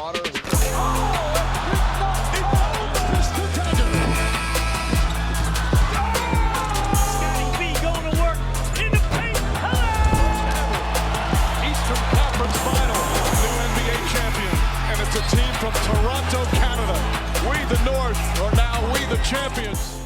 water. Scotty B going to work in the paint. Eastern Conference Final. New NBA champion. And it's a team from Toronto, Canada. We, the North, are now we, the champions.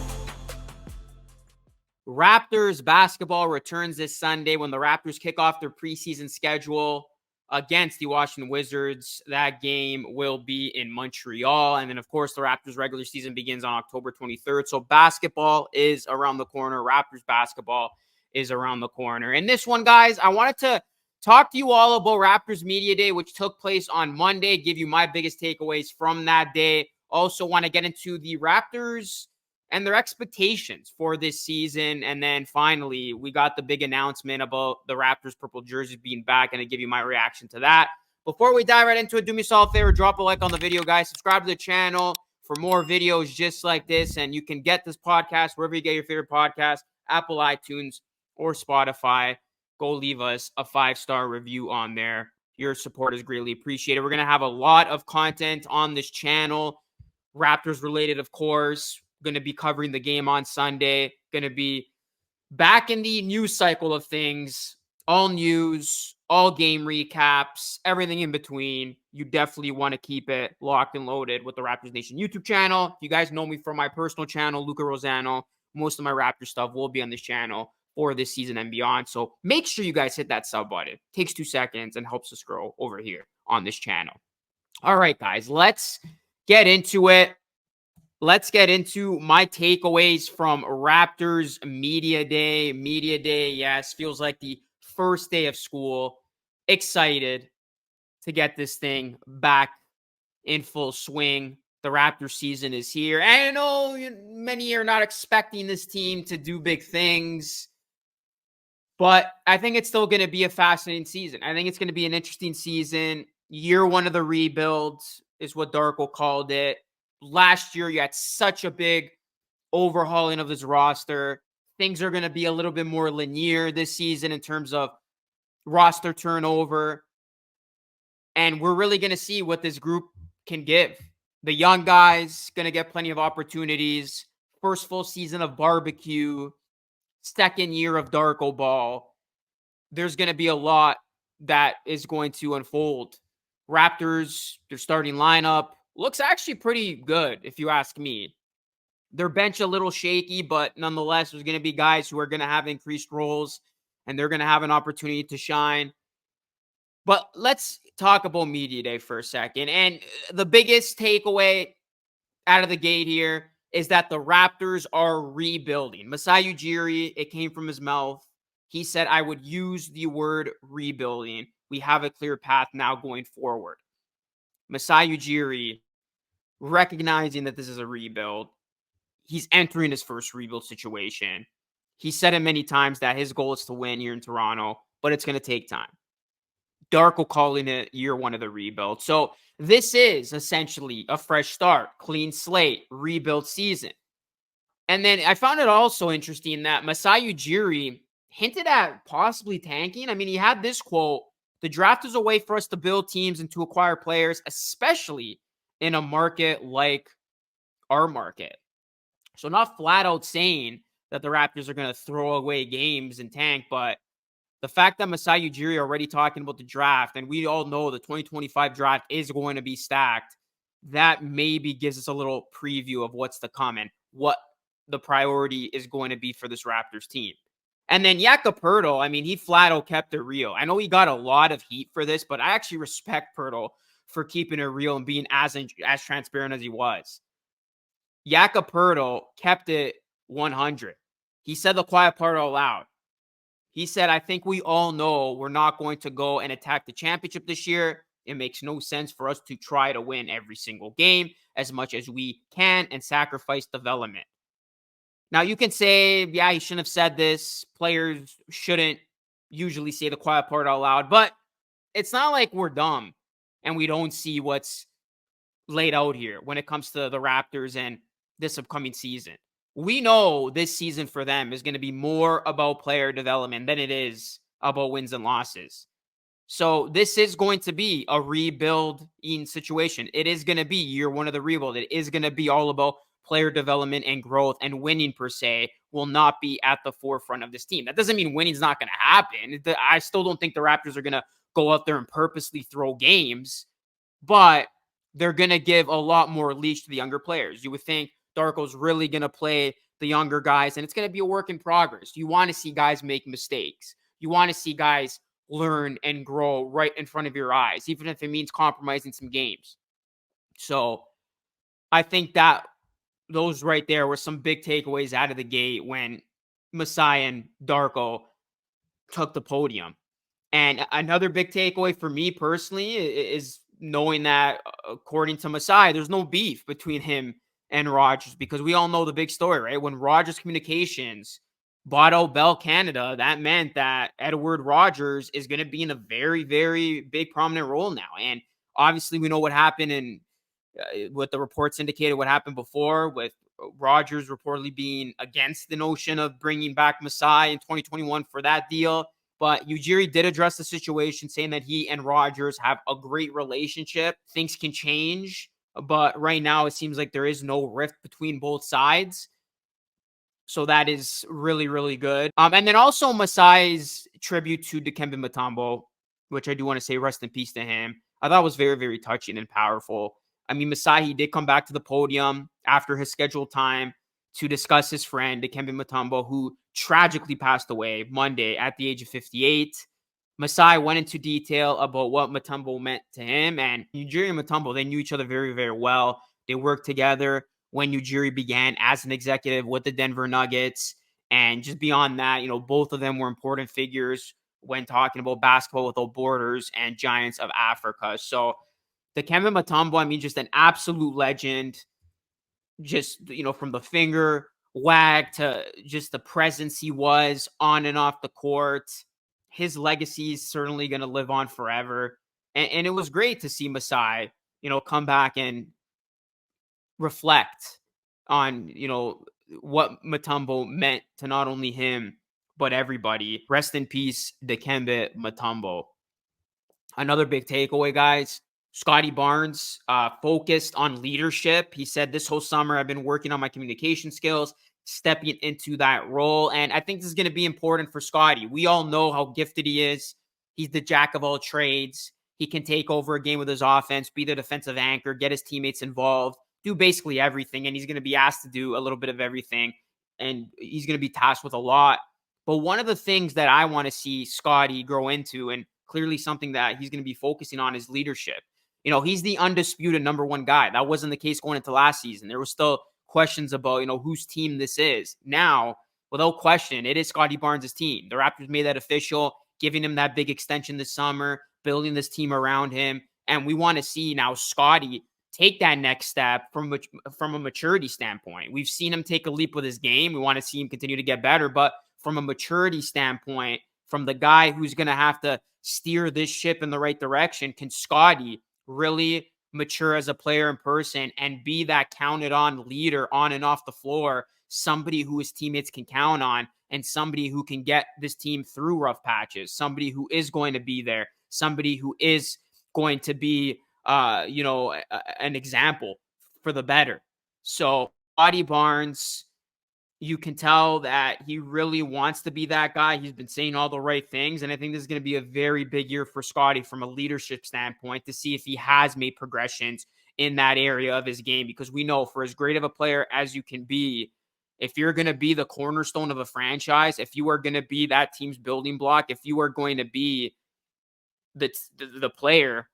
Raptors basketball returns this Sunday when the Raptors kick off their preseason schedule against the Washington Wizards. That game will be in Montreal. And then, of course, the Raptors regular season begins on October 23rd. So basketball is around the corner. Raptors basketball is around the corner. And this one, guys, I wanted to talk to you all about Raptors Media Day, which took place on Monday, give you my biggest takeaways from that day. Also want to get into the Raptors and their expectations for this season. And then finally, we got the big announcement about the Raptors purple jerseys being back, and I give you my reaction to that. Before we dive right into it, do me a favor, drop a like on the video, guys. Subscribe to the channel for more videos just like this. And you can get this podcast wherever you get your favorite podcast, Apple, iTunes, or Spotify. Go leave us a 5-star review on there. Your support is greatly appreciated. We're going to have a lot of content on this channel, Raptors related, of course. Going to be covering the game on Sunday. Going to be back in the news cycle of things. All news, all game recaps, everything in between. You definitely want to keep it locked and loaded with the Raptors Nation YouTube channel. You guys know me from my personal channel, Luca Rosano. Most of my Raptor stuff will be on this channel for this season and beyond. So make sure you guys hit that sub button. It takes 2 seconds and helps us grow over here on this channel. All right, guys, let's get into it. Let's get into my takeaways from Raptors Media Day. Media Day, yes, feels like the first day of school. Excited to get this thing back in full swing. The Raptors season is here. And I know many are not expecting this team to do big things, but I think it's still going to be a fascinating season. I think it's going to be an interesting season. Year one of the rebuild is what Darko called it. Last year, you had such a big overhauling of this roster. Things are going to be a little bit more linear this season in terms of roster turnover. And we're really going to see what this group can give. The young guys going to get plenty of opportunities. First full season of barbecue. Second year of Darko ball. There's going to be a lot that is going to unfold. Raptors, their starting lineup looks actually pretty good, if you ask me. Their bench a little shaky, but nonetheless, there's going to be guys who are going to have increased roles, and they're going to have an opportunity to shine. But let's talk about Media Day for a second. And the biggest takeaway out of the gate here is that the Raptors are rebuilding. Masai Ujiri, it came from his mouth. He said, I would use the word rebuilding. We have a clear path now going forward. Masai Ujiri, recognizing that this is a rebuild, he's entering his first rebuild situation. He said it many times that his goal is to win here in Toronto, but it's going to take time. Darko calling it year one of the rebuild. So this is essentially a fresh start, clean slate, rebuild season. And then I found it also interesting that Masai Ujiri hinted at possibly tanking. I mean, he had this quote, the draft is a way for us to build teams and to acquire players, especially in a market like our market. So not flat out saying that the Raptors are going to throw away games and tank, but the fact that Masai Ujiri already talking about the draft, and we all know the 2025 draft is going to be stacked, that maybe gives us a little preview of what's to come and what the priority is going to be for this Raptors team. And then Jakob Poeltl, I mean, he flat out kept it real. I know he got a lot of heat for this, but I actually respect Poeltl for keeping it real and being as transparent as he was. Jakob Poeltl kept it 100. He said the quiet part out loud. He said, I think we all know we're not going to go and attack the championship this year. It makes no sense for us to try to win every single game as much as we can and sacrifice development. Now, you can say, yeah, he shouldn't have said this. Players shouldn't usually say the quiet part out loud, but it's not like we're dumb and we don't see what's laid out here when it comes to the Raptors and this upcoming season. We know this season for them is going to be more about player development than it is about wins and losses. So this is going to be a rebuilding situation. It is going to be year one of the rebuild. It is going to be all about player development and growth, and winning per se will not be at the forefront of this team. That doesn't mean winning's not going to happen. I still don't think the Raptors are going to go out there and purposely throw games, but they're going to give a lot more leash to the younger players. You would think Darko's really going to play the younger guys, and it's going to be a work in progress. You want to see guys make mistakes. You want to see guys learn and grow right in front of your eyes, even if it means compromising some games. So I think that those right there were some big takeaways out of the gate when Masai and Darko took the podium. And another big takeaway for me personally is knowing that, according to Masai, there's no beef between him and Rogers, because we all know the big story, right? When Rogers Communications bought out Bell Canada, that meant that Edward Rogers is going to be in a very, very big prominent role now. And obviously we know what happened in what the reports indicated, what happened before, with Rogers reportedly being against the notion of bringing back Masai in 2021 for that deal. But Ujiri did address the situation, saying that he and Rogers have a great relationship. Things can change, but right now it seems like there is no rift between both sides. So that is really, really good. And then also Masai's tribute to Dikembe Mutombo, which I do want to say rest in peace to him. I thought was very, very touching and powerful. I mean, Masai, he did come back to the podium after his scheduled time to discuss his friend, Dikembe Mutombo, who tragically passed away Monday at the age of 58. Masai went into detail about what Mutombo meant to him, and Ujiri and Mutombo, they knew each other very, very well. They worked together when Ujiri began as an executive with the Denver Nuggets. And just beyond that, both of them were important figures when talking about Basketball Without Borders and Giants of Africa. So Dikembe Mutombo, I mean, just an absolute legend. Just, from the finger wag to just the presence he was on and off the court. His legacy is certainly going to live on forever. And it was great to see Masai, come back and reflect on, what Mutombo meant to not only him, but everybody. Rest in peace, Dikembe Mutombo. Another big takeaway, guys. Scotty Barnes focused on leadership. He said, this whole summer, I've been working on my communication skills, stepping into that role. And I think this is going to be important for Scotty. We all know how gifted he is. He's the jack of all trades. He can take over a game with his offense, be the defensive anchor, get his teammates involved, do basically everything. And he's going to be asked to do a little bit of everything. And he's going to be tasked with a lot. But one of the things that I want to see Scotty grow into, and clearly something that he's going to be focusing on, is leadership. He's the undisputed number one guy. That wasn't the case going into last season. There was still questions about, whose team this is. Now, without question, it is Scotty Barnes' team. The Raptors made that official, giving him that big extension this summer, building this team around him. And we want to see now Scotty take that next step from a maturity standpoint. We've seen him take a leap with his game. We want to see him continue to get better. But from a maturity standpoint, from the guy who's going to have to steer this ship in the right direction, can Scotty really mature as a player in person and be that counted on leader on and off the floor, somebody who his teammates can count on, and somebody who can get this team through rough patches, somebody who is going to be there, somebody who is going to be, an example for the better. So Scotty Barnes, you can tell that he really wants to be that guy. He's been saying all the right things. And I think this is going to be a very big year for Scotty from a leadership standpoint, to see if he has made progressions in that area of his game. Because we know, for as great of a player as you can be, if you're going to be the cornerstone of a franchise, if you are going to be that team's building block, if you are going to be the player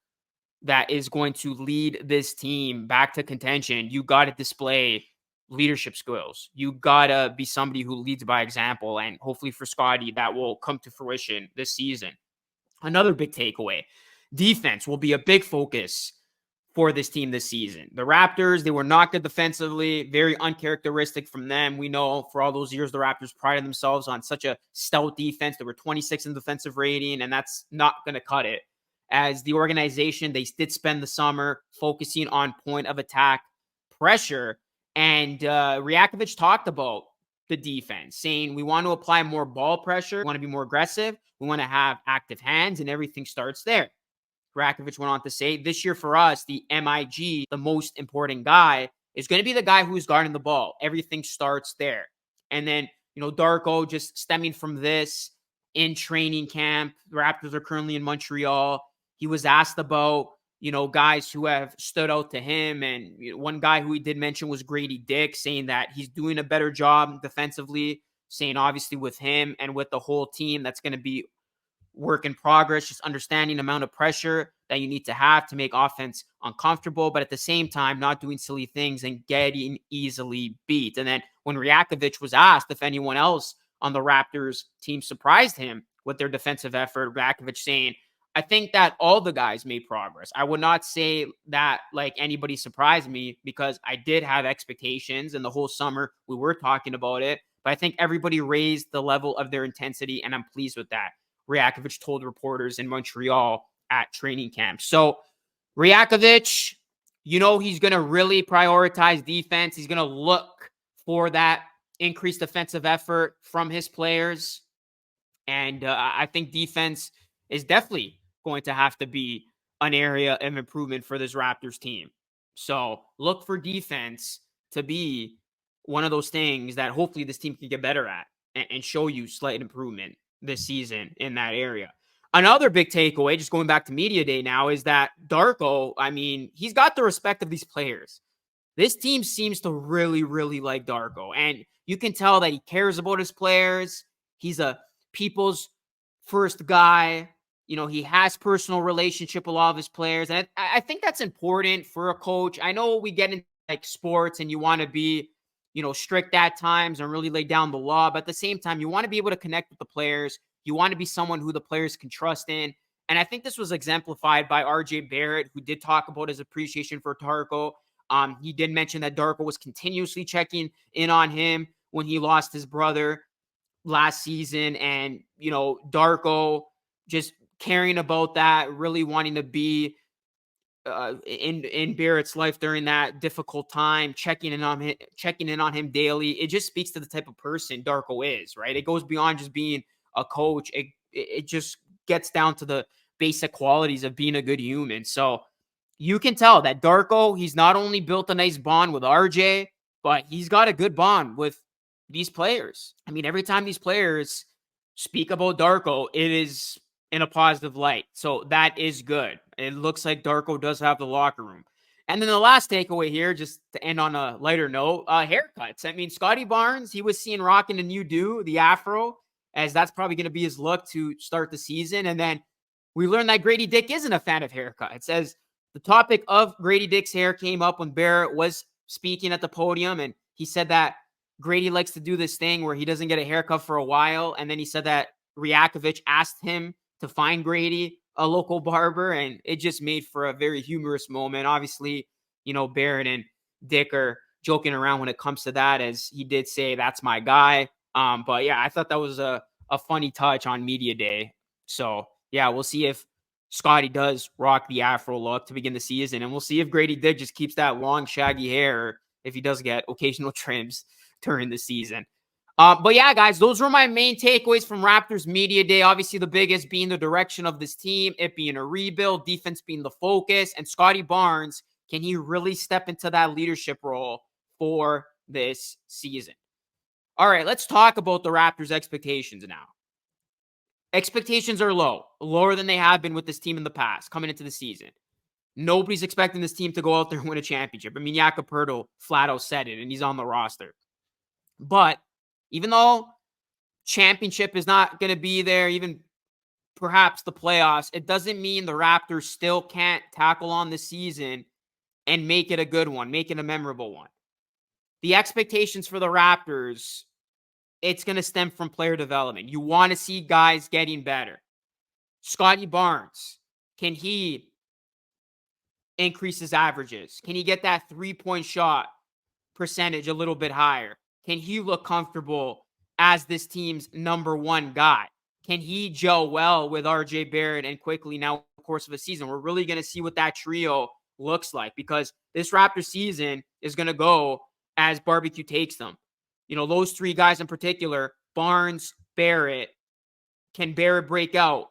that is going to lead this team back to contention, you got to display leadership skills. You gotta be somebody who leads by example, and hopefully for Scotty, that will come to fruition this season. Another big takeaway: defense will be a big focus for this team this season. The Raptors, they were not good defensively, very uncharacteristic from them. We know for all those years, the Raptors prided themselves on such a stout defense. They were 26th in defensive rating, and that's not going to cut it. As the organization, they did spend the summer focusing on point of attack pressure. And Riakovic talked about the defense, saying we want to apply more ball pressure, we want to be more aggressive, we want to have active hands, and everything starts there. Rakovic went on to say, this year for us, the MIG, the most important guy, is going to be the guy who's guarding the ball. Everything starts there. And then, Darko, just stemming from this, in training camp, the Raptors are currently in Montreal. He was asked about, guys who have stood out to him. And one guy who he did mention was Grady Dick, saying that he's doing a better job defensively, saying obviously with him and with the whole team, that's going to be work in progress, just understanding the amount of pressure that you need to have to make offense uncomfortable, but at the same time, not doing silly things and getting easily beat. And then when Rakovic was asked if anyone else on the Raptors team surprised him with their defensive effort, Rakovic saying, I think that all the guys made progress. I would not say that like anybody surprised me, because I did have expectations, and the whole summer we were talking about it, but I think everybody raised the level of their intensity, and I'm pleased with that. Rakovic told reporters in Montreal at training camp. So Rakovic, he's going to really prioritize defense. He's going to look for that increased defensive effort from his players. And I think defense is definitely going to have to be an area of improvement for this Raptors team. So look for defense to be one of those things that hopefully this team can get better at and show you slight improvement this season in that area. Another big takeaway, just going back to media day now, is that Darko, he's got the respect of these players. This team seems to really, really like Darko, and you can tell that he cares about his players. He's a people's first guy. He has personal relationship with a lot of his players, and I think that's important for a coach. I know we get into like sports and you want to be strict at times and really lay down the law. But at the same time, you want to be able to connect with the players. You want to be someone who the players can trust in. And I think this was exemplified by RJ Barrett, who did talk about his appreciation for Darko. He did mention that Darko was continuously checking in on him when he lost his brother last season. And, Darko just caring about that, really wanting to be in Barrett's life during that difficult time, checking in on him daily. It just speaks to the type of person Darko is, right? It goes beyond just being a coach. It just gets down to the basic qualities of being a good human. So you can tell that Darko, he's not only built a nice bond with RJ, but he's got a good bond with these players. Every time these players speak about Darko, it is in a positive light. So that is good. It looks like Darko does have the locker room. And then the last takeaway here, just to end on a lighter note, haircuts. Scotty Barnes, he was seen rocking the new do, the afro, as that's probably going to be his look to start the season. And then we learned that Grady Dick isn't a fan of haircuts, as the topic of Grady Dick's hair came up when Barrett was speaking at the podium. And he said that Grady likes to do this thing where he doesn't get a haircut for a while. And then he said that Rakovic asked him to find Grady a local barber, and it just made for a very humorous moment. Obviously, Barrett and Dick are joking around when it comes to that, as he did say, that's my guy. But yeah, I thought that was a funny touch on media day. So yeah, we'll see if Scotty does rock the afro look to begin the season, and we'll see if Grady Dick just keeps that long, shaggy hair, or if he does get occasional trims during the season. But yeah, guys, those were my main takeaways from Raptors Media Day. Obviously, the biggest being the direction of this team, it being a rebuild, defense being the focus, and Scotty Barnes, can he really step into that leadership role for this season? All right, let's talk about the Raptors' expectations now. Expectations are low, lower than they have been with this team in the past coming into the season. Nobody's expecting this team to go out there and win a championship. Jakob Poeltl flat out said it, and he's on the roster. But even though championship is not going to be there, even perhaps the playoffs, it doesn't mean the Raptors still can't tackle on the season and make it a good one, make it a memorable one. The expectations for the Raptors, it's going to stem from player development. You want to see guys getting better. Scotty Barnes, can he increase his averages? Can he get that three-point shot percentage a little bit higher? Can he look comfortable as this team's number one guy? Can he gel well with RJ Barrett and quickly now in the course of a season? We're really going to see what that trio looks like, because this Raptor season is going to go as barbecue takes them. those three guys in particular, Barnes, Barrett, can Barrett break out?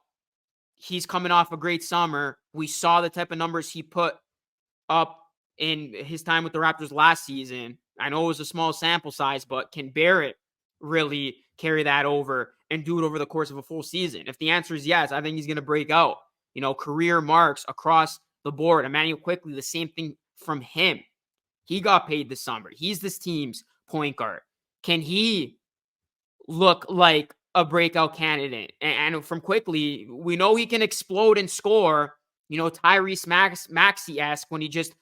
He's coming off a great summer. We saw the type of numbers he put up in his time with the Raptors last season. I know it was a small sample size, but can Barrett really carry that over and do it over the course of a full season? If the answer is yes, I think he's going to break out. Career marks across the board. Emmanuel Quickley, the same thing from him. He got paid this summer. He's this team's point guard. Can he look like a breakout candidate? And from Quickley, we know he can explode and score, Tyrese Maxey-esque when he just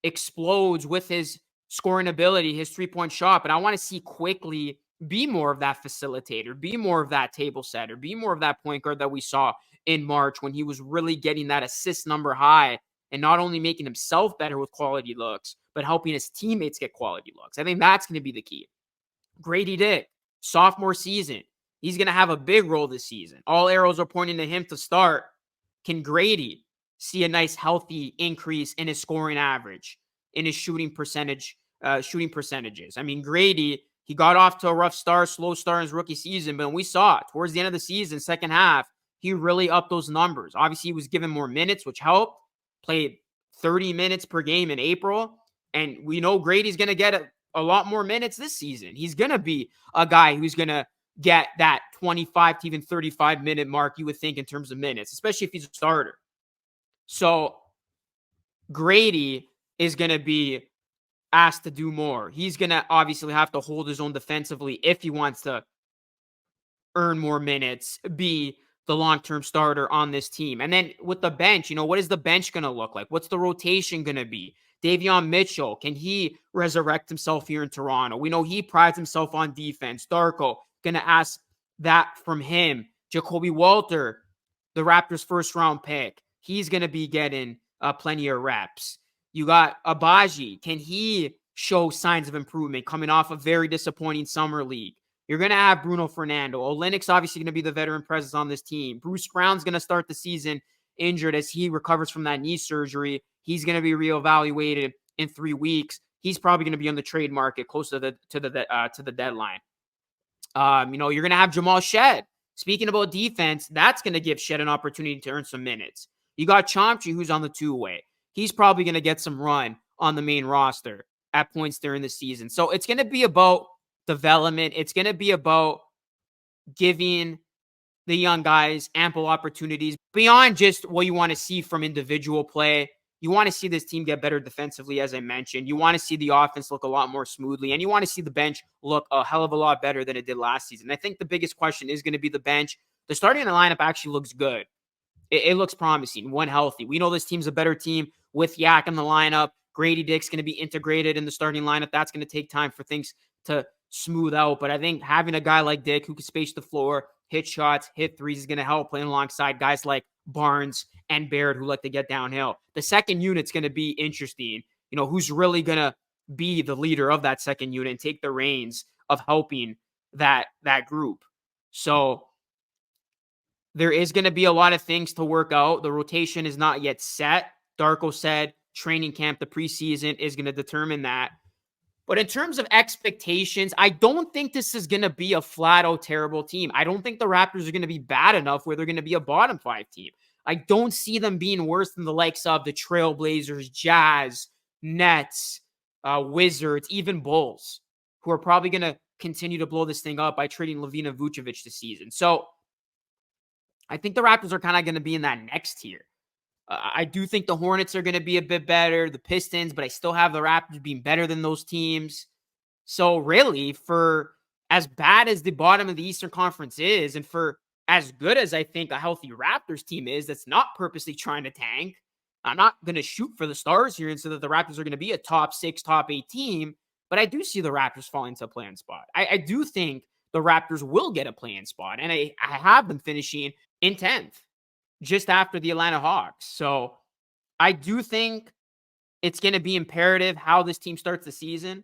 explodes with his scoring ability, his three-point shot. But I want to see Quickley be more of that facilitator, be more of that table setter, be more of that point guard that we saw in March when he was really getting that assist number high and not only making himself better with quality looks, but helping his teammates get quality looks. I think that's going to be the key. Grady Dick, sophomore season. He's going to have a big role this season. All arrows are pointing to him to start. Can Grady see a nice healthy increase in his scoring average, in his shooting percentages? I mean, Grady, he got off to a rough start, slow start in his rookie season, but we saw it towards the end of the season, second half, he really upped those numbers. Obviously, he was given more minutes, which helped. Played 30 minutes per game in April, and we know Grady's going to get a lot more minutes this season. He's going to be a guy who's going to get that 25 to even 35-minute mark, you would think, in terms of minutes, especially if he's a starter. So Grady is going to be asked to do more. He's going to obviously have to hold his own defensively if he wants to earn more minutes, be the long-term starter on this team. And then with the bench, what is the bench going to look like? What's the rotation going to be? Davion Mitchell, can he resurrect himself here in Toronto? We know he prides himself on defense. Darko, going to ask that from him. Jacoby Walter, the Raptors' first-round pick, he's going to be getting plenty of reps. You got Abaji. Can he show signs of improvement coming off a very disappointing summer league? You're going to have Bruno Fernando. Olynyk's obviously going to be the veteran presence on this team. Bruce Brown's going to start the season injured as he recovers from that knee surgery. He's going to be reevaluated in 3 weeks. He's probably going to be on the trade market close to the deadline. You're going to have Jamal Shed. Speaking about defense, that's going to give Shed an opportunity to earn some minutes. You got Chomsky, who's on the two-way. He's probably going to get some run on the main roster at points during the season. So it's going to be about development. It's going to be about giving the young guys ample opportunities beyond just what you want to see from individual play. You want to see this team get better defensively, as I mentioned. You want to see the offense look a lot more smoothly, and you want to see the bench look a hell of a lot better than it did last season. I think the biggest question is going to be the bench. The starting lineup actually looks good. It looks promising when healthy. We know this team's a better team with Yak in the lineup. Grady Dick's going to be integrated in the starting lineup. That's going to take time for things to smooth out. But I think having a guy like Dick who can space the floor, hit shots, hit threes is going to help, playing alongside guys like Barnes and Barrett who like to get downhill. The second unit's going to be interesting. Who's really going to be the leader of that second unit and take the reins of helping that group. So there is going to be a lot of things to work out. The rotation is not yet set. Darko said training camp, the preseason, is going to determine that. But in terms of expectations, I don't think this is going to be a flat-out terrible team. I don't think the Raptors are going to be bad enough where they're going to be a bottom 5 team. I don't see them being worse than the likes of the Trailblazers, Jazz, Nets, Wizards, even Bulls, who are probably going to continue to blow this thing up by trading Levine and Vucevic this season. So I think the Raptors are kind of going to be in that next tier. I do think the Hornets are going to be a bit better, the Pistons, but I still have the Raptors being better than those teams. So really, for as bad as the bottom of the Eastern Conference is, and for as good as I think a healthy Raptors team is that's not purposely trying to tank, I'm not going to shoot for the stars here and say that the Raptors are going to be a top 6, top 8 team, but I do see the Raptors falling into a play-in spot. I do think the Raptors will get a play-in spot, and I have them finishing in 10th. Just after the Atlanta Hawks. So I do think it's going to be imperative how this team starts the season.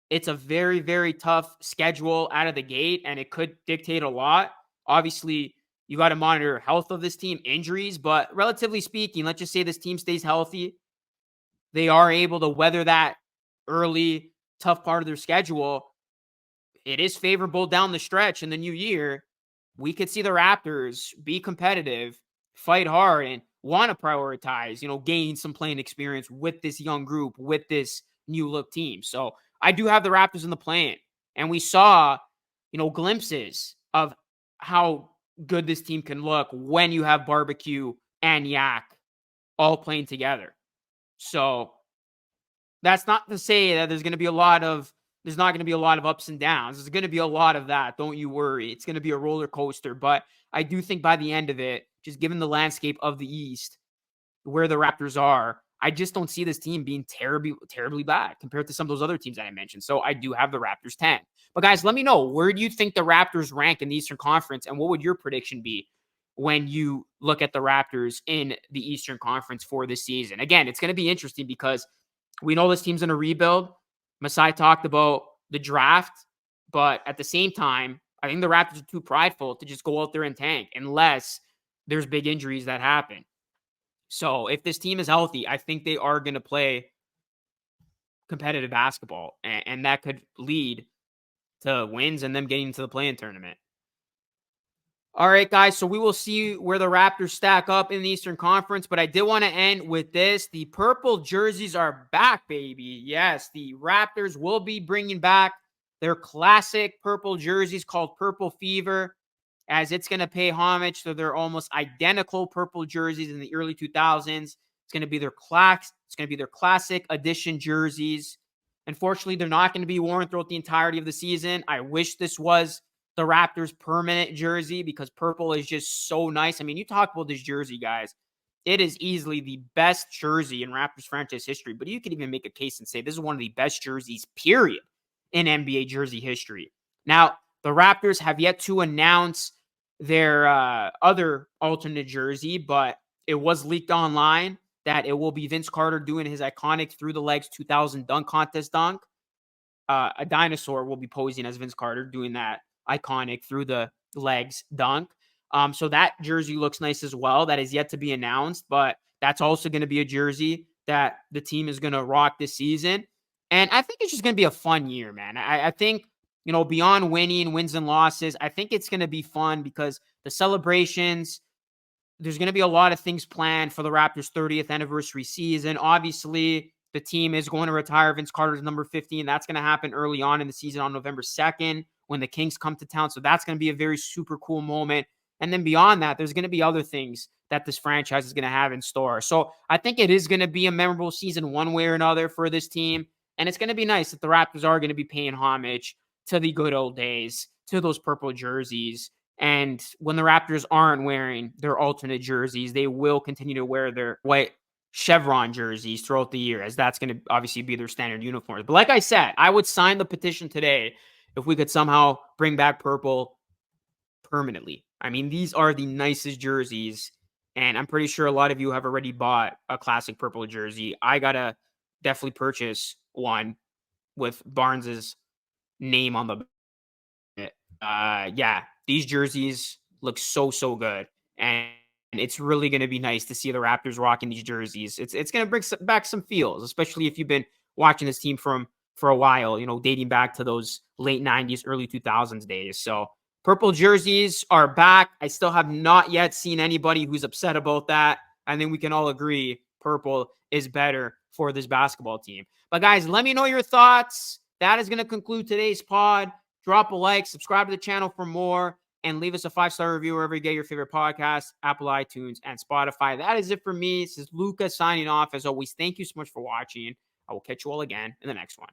It's a very, very tough schedule out of the gate, and it could dictate a lot. Obviously, you got to monitor health of this team, injuries, but relatively speaking, let's just say this team stays healthy. They are able to weather that early, tough part of their schedule. it is favorable down the stretch in the new year. We could see the Raptors be competitive, fight hard, and want to prioritize, gain some playing experience with this young group, with this new look team. So I do have the Raptors in the plan. And we saw, glimpses of how good this team can look when you have Barbecue and Yak all playing together. So that's not to say that there's not going to be a lot of ups and downs. There's going to be a lot of that. Don't you worry. It's going to be a roller coaster. But I do think by the end of it, just given the landscape of the East, where the Raptors are, I just don't see this team being terribly, terribly bad compared to some of those other teams that I mentioned. So I do have the Raptors 10. But guys, let me know, where do you think the Raptors rank in the Eastern Conference? And what would your prediction be when you look at the Raptors in the Eastern Conference for this season? Again, it's going to be interesting because we know this team's in a rebuild. Masai talked about the draft, but at the same time, I think the Raptors are too prideful to just go out there and tank unless there's big injuries that happen. So if this team is healthy, I think they are going to play competitive basketball, and that could lead to wins and them getting to the play-in tournament. All right, guys, so we will see where the Raptors stack up in the Eastern Conference, but I did want to end with this. The purple jerseys are back, baby. Yes, the Raptors will be bringing back their classic purple jerseys called Purple Fever, as it's going to pay homage to their almost identical purple jerseys in the early 2000s. It's going to be their classic edition jerseys. Unfortunately, they're not going to be worn throughout the entirety of the season. I wish this was the Raptors permanent jersey because purple is just so nice. I mean, you talk about this jersey, guys. It is easily the best jersey in Raptors franchise history, but you could even make a case and say this is one of the best jerseys, period, in NBA jersey history. Now, the Raptors have yet to announce their other alternate jersey, but it was leaked online that it will be Vince Carter doing his iconic through the legs 2000 dunk contest dunk. A dinosaur will be posing as Vince Carter doing that iconic through the legs dunk. So that jersey looks nice as well. That is yet to be announced, but that's also going to be a jersey that the team is going to rock this season. And I think it's just going to be a fun year, man. I think, beyond winning, wins and losses, I think it's going to be fun because the celebrations, there's going to be a lot of things planned for the Raptors' 30th anniversary season. Obviously, the team is going to retire Vince Carter's number 15. That's going to happen early on in the season on November 2nd when the Kings come to town. So that's going to be a very super cool moment. And then beyond that, there's going to be other things that this franchise is going to have in store. So I think it is going to be a memorable season one way or another for this team. And it's going to be nice that the Raptors are going to be paying homage to the good old days, to those purple jerseys. And when the Raptors aren't wearing their alternate jerseys, they will continue to wear their white chevron jerseys throughout the year, as that's going to obviously be their standard uniforms. But like I said, I would sign the petition today if we could somehow bring back purple permanently. I mean, these are the nicest jerseys, and I'm pretty sure a lot of you have already bought a classic purple jersey. I got to definitely purchase one with Barnes's name on the yeah, these jerseys look so good, and it's really going to be nice to see the Raptors rocking these jerseys. It's going to bring back some feels, especially if you've been watching this team for a while, dating back to those late 90s, early 2000s days. So purple jerseys are back. I still have not yet seen anybody who's upset about that. I think we can all agree purple is better for this basketball team. But guys, let me know your thoughts. That is going to conclude today's pod. Drop a like, subscribe to the channel for more, and leave us a 5-star review wherever you get your favorite podcasts, Apple, iTunes, and Spotify. That is it for me. This is Luca signing off. As always, thank you so much for watching. I will catch you all again in the next one.